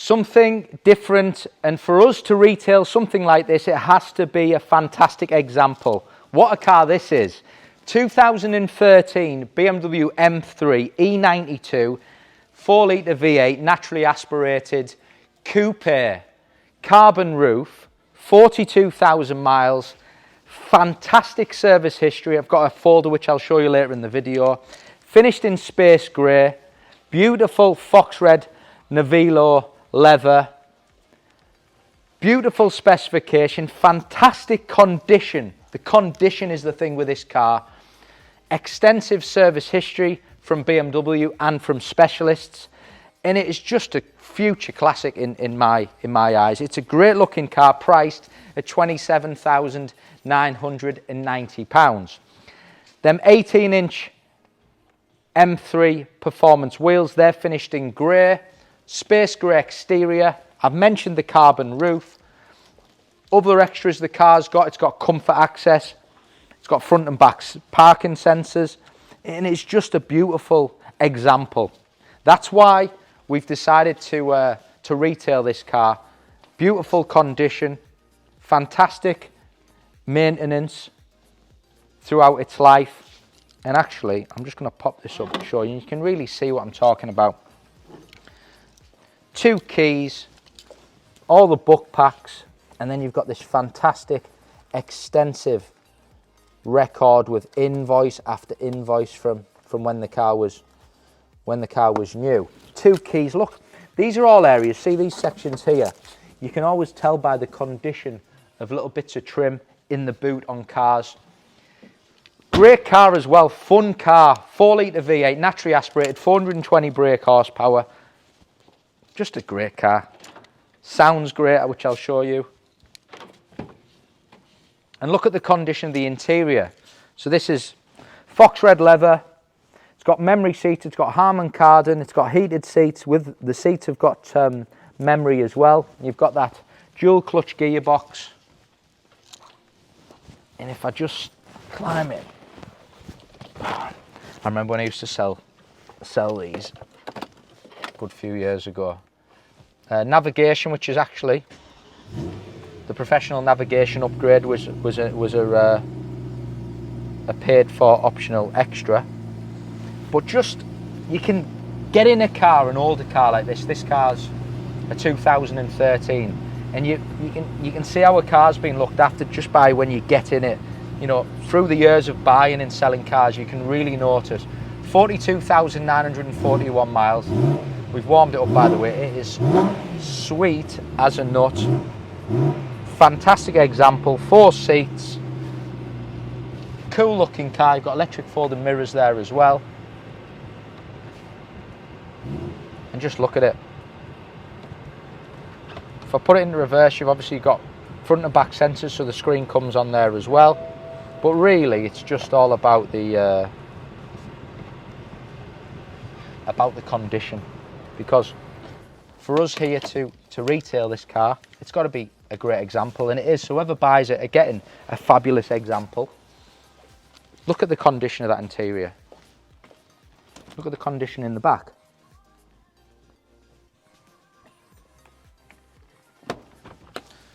Something different, and for us to retail something like this, it has to be a fantastic example. What a car this is. 2013 BMW M3 E92 4-litre V8 naturally aspirated coupe, carbon roof, 42,000 miles, fantastic service history. I've got a folder which I'll show you later in the video. Finished in space grey, beautiful fox red Novillo leather, beautiful specification, fantastic condition. The condition is the thing with this car. Extensive service history from BMW and from specialists, and it is just a future classic in my eyes. It's a great looking car, priced at £27,990. Them 18-inch M3 performance wheels, they're finished in grey, space grey exterior. I've mentioned the carbon roof. Other extras the car's got, it's got comfort access, it's got front and back parking sensors, and it's just a beautiful example. That's why we've decided to retail this car. Beautiful condition, fantastic maintenance throughout its life. And actually, I'm just going to pop this up to show you. You can really see what I'm talking about. 2 keys, all the book packs, and then you've got this fantastic, extensive record with invoice after invoice from when the car was new. 2 keys. Look, these are all areas. See these sections here? You can always tell by the condition of little bits of trim in the boot on cars. Great car as well, fun car, 4-litre V8, naturally aspirated, 420 brake horsepower. Just a great car. Sounds great, which I'll show you. And look at the condition of the interior. So this is fox red leather. It's got memory seats, it's got Harman Kardon, it's got heated seats. With the seats have got memory as well. You've got that dual clutch gearbox. And if I just climb it, I remember when I used to sell these a good few years ago. Navigation, which is actually the professional navigation upgrade, was a paid for optional extra. But just, you can get in a car, an older car like this. This car's a 2013, and you can see how a car's been looked after just by when you get in it. You know, through the years of buying and selling cars, you can really notice. 42,941 miles. We've warmed it up, by the way. It is sweet as a nut. Fantastic example. 4 seats. Cool looking car. You've got electric folding mirrors there as well. And just look at it. If I put it in reverse, you've obviously got front and back sensors, so the screen comes on there as well. But really, it's just all about the condition. Because for us here to retail this car, it's got to be a great example, and it is. So whoever buys it are getting a fabulous example. Look at the condition of that interior. Look at the condition in the back.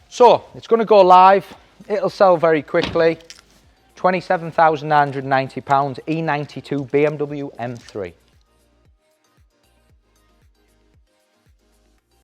So it's going to go live. It'll sell very quickly. £27,990, E92 BMW M3.